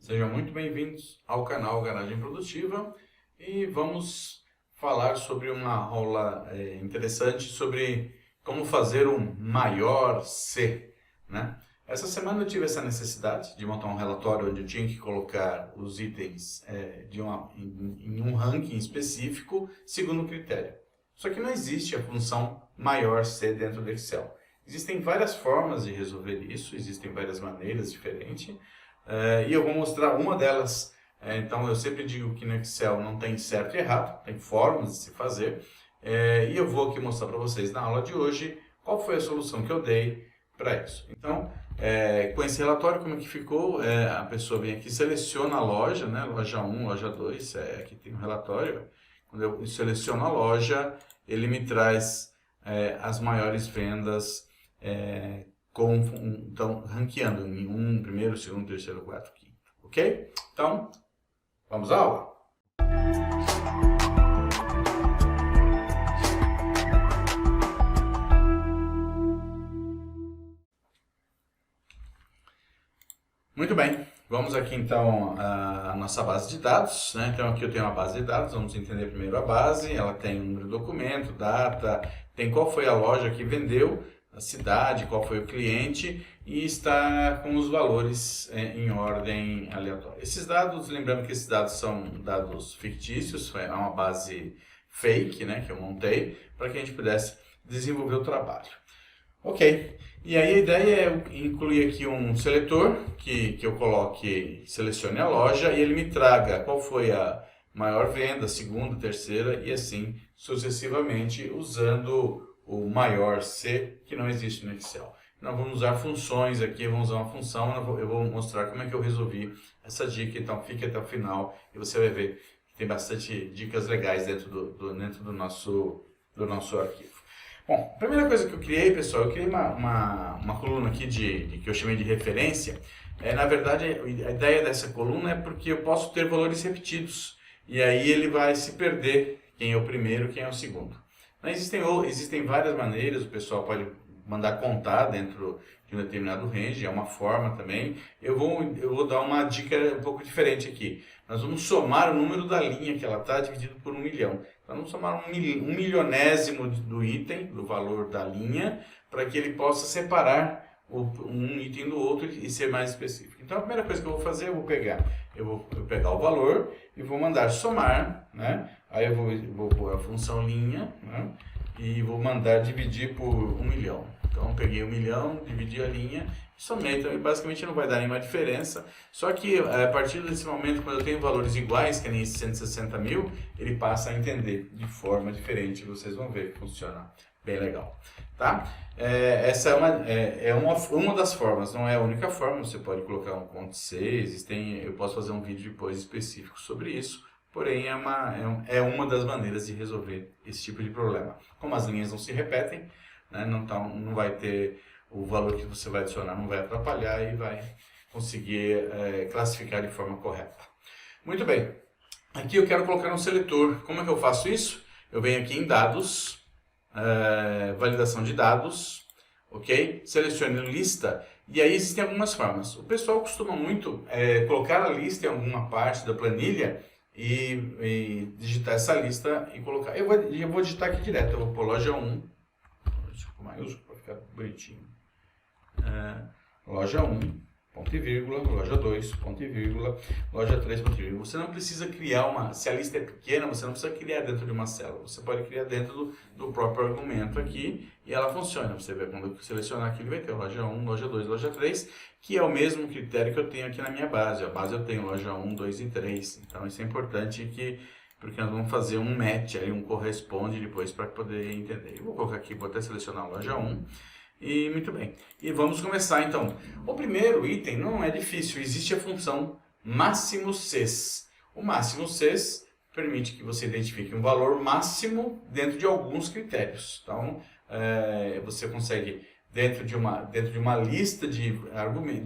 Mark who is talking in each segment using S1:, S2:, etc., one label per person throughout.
S1: Sejam muito bem-vindos ao canal Garagem Produtiva e vamos falar sobre uma aula interessante sobre como fazer um maior C, né? Essa semana eu tive essa necessidade de montar um relatório onde eu tinha que colocar os itens em um ranking específico segundo critério. Só que não existe a função maior C dentro do Excel. Existem várias formas de resolver isso, existem várias maneiras diferentes. E eu vou mostrar uma delas. Então eu sempre digo que no Excel não tem certo e errado, tem formas de se fazer. E eu vou aqui mostrar para vocês na aula de hoje qual foi a solução que eu dei para isso. Então, com esse relatório, como é que ficou? A pessoa vem aqui, seleciona a loja, né? Loja 1, loja 2, aqui tem um relatório. Quando eu seleciono a loja, ele me traz as maiores vendas, então, ranqueando em 1, primeiro, segundo, terceiro, quarto, quinto. Ok? Então, vamos à aula? Muito bem, vamos aqui então à nossa base de dados, né? Então aqui eu tenho uma base de dados, vamos entender primeiro a base. Ela tem número do documento, data, tem qual foi a loja que vendeu, a cidade, qual foi o cliente e está com os valores em ordem aleatória. Esses dados, lembrando que esses dados são dados fictícios, é uma base fake, né, que eu montei para que a gente pudesse desenvolver o trabalho. Ok, e aí a ideia é incluir aqui um seletor que eu coloque, selecione a loja e ele me traga qual foi a maior venda, segunda, terceira e assim sucessivamente usando o maior C, que não existe no Excel. Nós vamos usar funções aqui, vamos usar uma função, eu vou mostrar como é que eu resolvi essa dica, então fique até o final e você vai ver que tem bastante dicas legais dentro do nosso arquivo. Bom, a primeira coisa que eu criei, pessoal, eu criei uma coluna aqui que eu chamei de referência. Na verdade, a ideia dessa coluna é porque eu posso ter valores repetidos e aí ele vai se perder quem é o primeiro, quem é o segundo. Existem várias maneiras, o pessoal pode mandar contar dentro de um determinado range, é uma forma também. Eu vou dar uma dica um pouco diferente aqui. Nós vamos somar o número da linha que ela está dividido por 1 milhão. Então, vamos somar um milionésimo do item, do valor da linha, para que ele possa separar um item do outro e ser mais específico. Então, a primeira coisa que eu vou fazer, eu vou pegar o valor e vou mandar somar, né? Aí eu vou pôr a função linha, né? E vou mandar dividir por 1 milhão. Então, eu peguei 1 milhão, dividi a linha e somei. Então, basicamente não vai dar nenhuma diferença. Só que a partir desse momento, quando eu tenho valores iguais, que nem esse 160 mil, ele passa a entender de forma diferente. Vocês vão ver que funciona bem legal. Tá? Essa é uma das formas, não é a única forma. Você pode colocar um ponto C, eu posso fazer um vídeo depois específico sobre isso. Porém, é uma das maneiras de resolver esse tipo de problema. Como as linhas não se repetem, né, não vai ter o valor que você vai adicionar, não vai atrapalhar e vai conseguir classificar de forma correta. Muito bem, aqui eu quero colocar um seletor. Como é que eu faço isso? Eu venho aqui em dados, validação de dados, ok? Seleciono lista e aí existem algumas formas. O pessoal costuma muito colocar a lista em alguma parte da planilha e digitar essa lista e colocar. Eu vou digitar aqui direto, eu vou pôr loja 1, com maiúsculo para ficar bonitinho. Loja 1, ponto e vírgula, loja 2, ponto e vírgula, loja 3, ponto e vírgula. Você não precisa criar se a lista é pequena, você não precisa criar dentro de uma célula. Você pode criar dentro do próprio argumento aqui e ela funciona. Você vê quando eu selecionar aqui, ele vai ter loja 1, loja 2, loja 3, que é o mesmo critério que eu tenho aqui na minha base. A base eu tenho loja 1, 2 e 3. Então isso é importante porque nós vamos fazer um match, aí um corresponde depois para poder entender. Eu vou colocar aqui, vou até selecionar a loja 1. E muito bem. E vamos começar então. O primeiro item não é difícil, existe a função máximo Cs. O máximo Cs permite que você identifique um valor máximo dentro de alguns critérios. Então, você consegue, dentro de uma lista de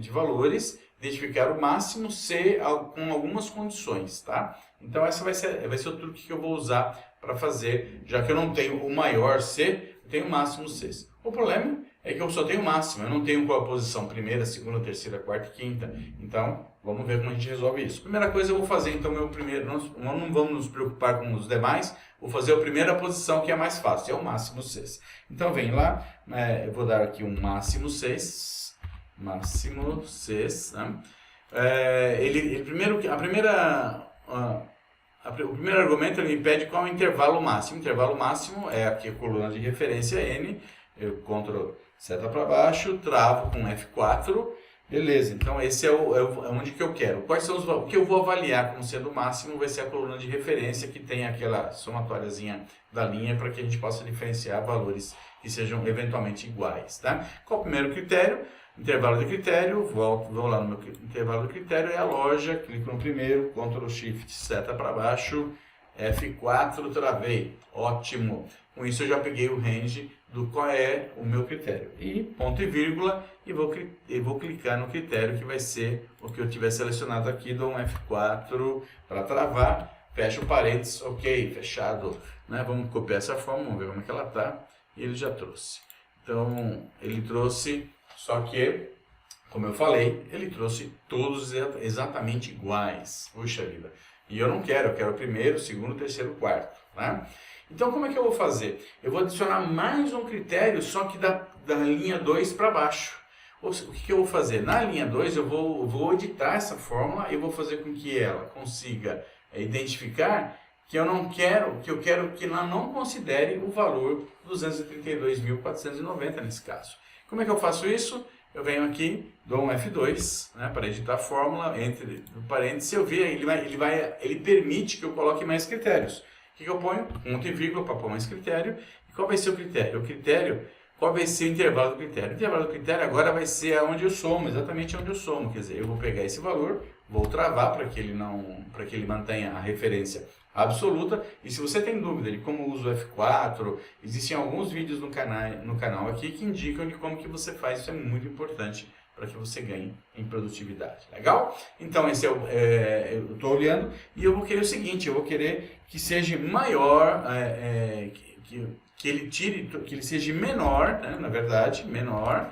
S1: valores, identificar o máximo C com algumas condições, tá? Então, essa vai ser o truque que eu vou usar para fazer, já que eu não tenho o maior C, eu tenho o máximo C. O problema é que eu só tenho máximo, eu não tenho qual a posição, primeira, segunda, terceira, quarta e quinta. Então, vamos ver como a gente resolve isso. Primeira coisa eu vou fazer, então, meu primeiro, não vamos nos preocupar com os demais, vou fazer a primeira posição que é a mais fácil, é o máximo 6. Então, vem lá, eu vou dar aqui um máximo 6, né? Primeiro, o primeiro argumento ele me pede qual é o intervalo máximo. O intervalo máximo é aqui a coluna de referência N, eu CTRL seta para baixo, travo com F4, beleza, então esse é onde que eu quero. Quais são o que eu vou avaliar como sendo o máximo vai ser a coluna de referência que tem aquela somatóriazinha da linha para que a gente possa diferenciar valores que sejam eventualmente iguais, tá? Qual o primeiro critério? Intervalo de critério, vou lá no meu intervalo de critério, é a loja, clico no primeiro, CTRL SHIFT, seta para baixo, F4, travei, ótimo. Com isso eu já peguei o range do qual é o meu critério. E ponto e vírgula, e vou clicar no critério que vai ser o que eu tiver selecionado aqui, dou um F4 para travar, fecho parênteses, ok, fechado. Né? Vamos copiar essa forma, vamos ver como é que ela está, e ele já trouxe. Então, ele trouxe, só que, como eu falei, ele trouxe todos exatamente iguais. Puxa vida. E eu não quero, eu quero o primeiro, segundo, terceiro, quarto. Né? Então, como é que eu vou fazer? Eu vou adicionar mais um critério, só que da linha 2 para baixo. O que eu vou fazer? Na linha 2, eu vou editar essa fórmula e vou fazer com que ela consiga identificar que eu quero que ela não considere o valor 232.490 nesse caso. Como é que eu faço isso? Eu venho aqui, dou um F2, né, para editar a fórmula, entre parênteses, se eu ver, ele permite que eu coloque mais critérios. O que eu ponho? Ponto e vírgula para pôr mais critério. E qual vai ser o critério? Qual vai ser o intervalo do critério? O intervalo do critério agora vai ser onde eu somo, exatamente onde eu somo. Quer dizer, eu vou pegar esse valor, vou travar para que ele mantenha a referência absoluta. E se você tem dúvida de como uso o F4, existem alguns vídeos no canal aqui que indicam de como que você faz. Isso é muito importante para que você ganhe em produtividade. Legal? Então, eu estou olhando e eu vou querer o seguinte, eu vou querer que seja maior, que ele seja menor, né, na verdade, menor,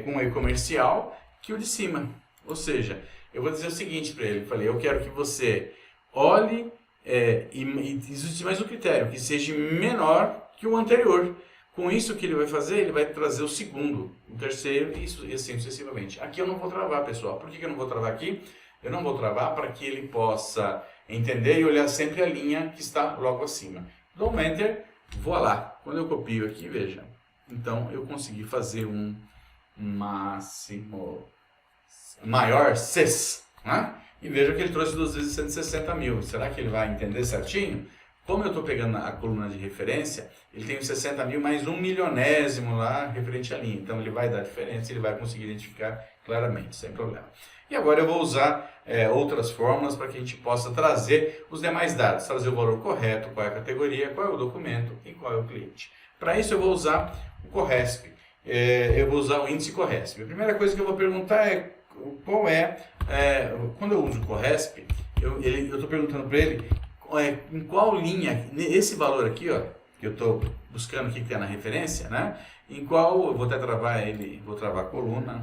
S1: com o e-comercial, que o de cima. Ou seja, eu vou dizer o seguinte para ele, eu quero que você olhe e existe mais um critério, que seja menor que o anterior. Com isso, o que ele vai fazer? Ele vai trazer o segundo, o terceiro e assim sucessivamente. Aqui eu não vou travar, pessoal. Por que eu não vou travar aqui? Eu não vou travar para que ele possa entender e olhar sempre a linha que está logo acima. Dou um Enter, vou lá. Quando eu copio aqui, veja. Então, eu consegui fazer um máximo maior 6, né? E veja que ele trouxe 2 vezes 160 mil. Será que ele vai entender certinho? Como eu estou pegando a coluna de referência, ele tem os 60 mil mais 1 milionésimo lá referente à linha. Então, ele vai dar diferença, ele vai conseguir identificar claramente, sem problema. E agora eu vou usar outras fórmulas para que a gente possa trazer os demais dados. Trazer o valor correto, qual é a categoria, qual é o documento e qual é o cliente. Para isso, eu vou usar o Corresp. Eu vou usar o índice Corresp. A primeira coisa que eu vou perguntar é qual quando eu uso o Corresp, eu estou perguntando para ele em qual linha, esse valor aqui, ó, que eu estou buscando aqui que está na referência, né? Em qual, eu vou até travar ele, vou travar a coluna,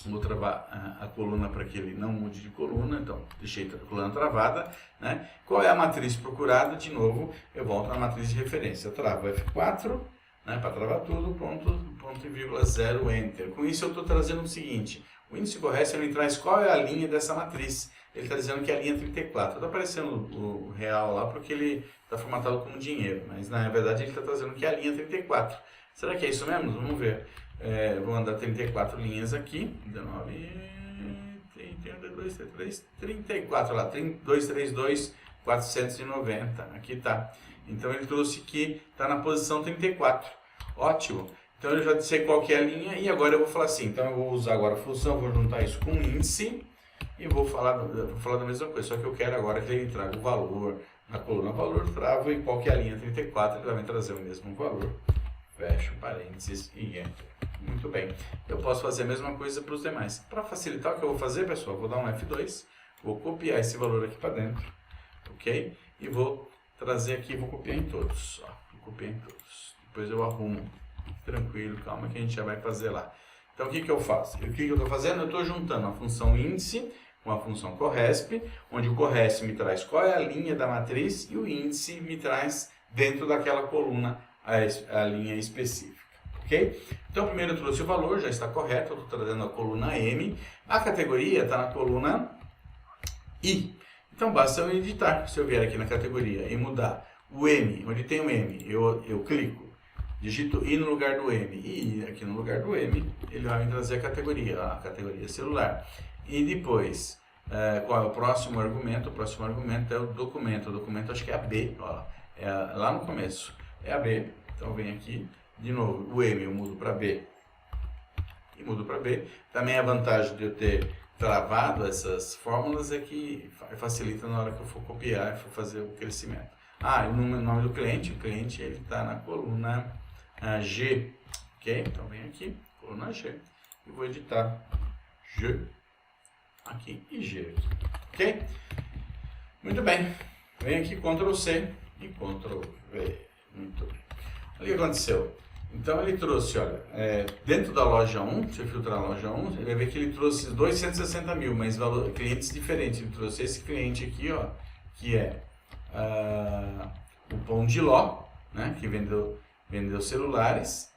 S1: vou travar a coluna para que ele não mude de coluna, então deixei a coluna travada, né? Qual é a matriz procurada? De novo, eu volto na matriz de referência, eu travo F4, né, para travar tudo, ponto e vírgula 0, Enter. Com isso eu estou trazendo o seguinte, o índice Corresp ele traz qual é a linha dessa matriz. Ele está dizendo que é a linha 34. Está aparecendo o real lá porque ele está formatado como dinheiro, mas na verdade ele está trazendo que é a linha 34. Será que é isso mesmo? Vamos ver. Vou andar 34 linhas aqui. 19, 32, 33, 34 lá. 232, 490. Aqui está. Então ele trouxe que está na posição 34. Ótimo. Então eu já sei qual que é a linha e agora eu vou falar assim. Então eu vou usar agora a função, vou juntar isso com índice. E vou falar da mesma coisa, só que eu quero agora que ele traga o valor na coluna valor, travo e qual que é a linha 34, ele vai me trazer o mesmo valor. Fecho parênteses e Enter. Muito bem. Eu posso fazer a mesma coisa para os demais. Para facilitar, o que eu vou fazer, pessoal, vou dar um F2, vou copiar esse valor aqui para dentro, ok? E vou trazer aqui, vou copiar em todos, ó, vou copiar em todos. Depois eu arrumo Tranquilo, calma que a gente já vai fazer lá. Então, o que eu faço? O que eu estou fazendo? Eu estou juntando a função índice com a função corresp, onde o corresp me traz qual é a linha da matriz e o índice me traz dentro daquela coluna a linha específica. Ok? Então, primeiro eu trouxe o valor, já está correto, eu estou trazendo a coluna M. A categoria está na coluna I. Então, basta eu editar. Se eu vier aqui na categoria e mudar o M, onde tem o M, eu clico, digito I no lugar do M e I aqui no lugar do M, ele vai me trazer a categoria celular. E depois, qual é o próximo argumento? O próximo argumento é o documento. O documento acho que é a B, ó, é lá no começo. É a B. Então, vem aqui, de novo, o M eu mudo para B. E mudo para B. Também a vantagem de eu ter travado essas fórmulas é que facilita na hora que eu for copiar e for fazer o crescimento. Ah, e o nome do cliente, o cliente ele está na coluna G, ok? Então vem aqui, coluna G, e vou editar G aqui e G aqui, ok? Muito bem, vem aqui Ctrl C e Ctrl V, muito bem. Olha o que aconteceu. Então ele trouxe, olha, dentro da loja 1, se eu filtrar a loja 1, ele vai ver que ele trouxe 260 mil, mas clientes diferentes. Ele trouxe esse cliente aqui, ó, que é o Pão de Ló, né, que vendeu celulares,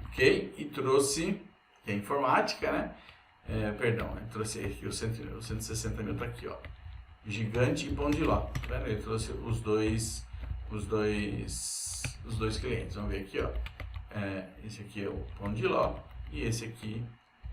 S1: ok? E trouxe, que é informática, né? Perdão, ele trouxe aqui os 160 mil, tá aqui, ó, Gigante e Pão de Ló, tá vendo? Ele trouxe os dois clientes, vamos ver aqui, ó. Esse aqui é o Pão de Ló e esse aqui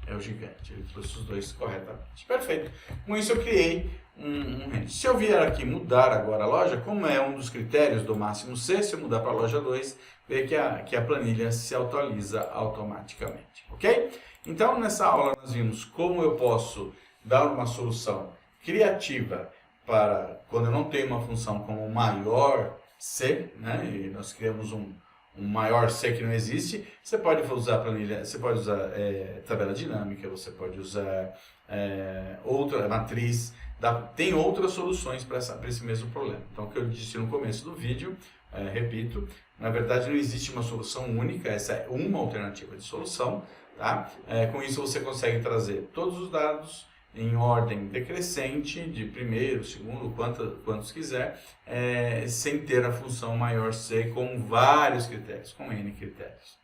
S1: é o Gigante. Ele trouxe os dois corretamente. Perfeito. Com isso eu criei um range. Se eu vier aqui mudar agora a loja, como é um dos critérios do máximo C, se eu mudar para a loja 2, vê que a planilha se atualiza automaticamente. Ok? Então, nessa aula nós vimos como eu posso dar uma solução criativa para quando eu não tenho uma função como maior C, né? E nós criamos um maior C que não existe. Você pode usar planilha, você pode usar tabela dinâmica, você pode usar outra matriz, tem outras soluções para esse mesmo problema. Então, o que eu disse no começo do vídeo, repito, na verdade não existe uma solução única, essa é uma alternativa de solução, tá? Com isso você consegue trazer todos os dados em ordem decrescente, de primeiro, segundo, quantos quiser, sem ter a função maior C com vários critérios, com N critérios.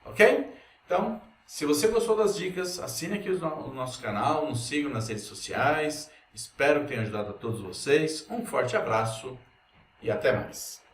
S1: Ok? Então, se você gostou das dicas, assine aqui o nosso canal, nos sigam nas redes sociais, espero que tenha ajudado a todos vocês, um forte abraço e até mais!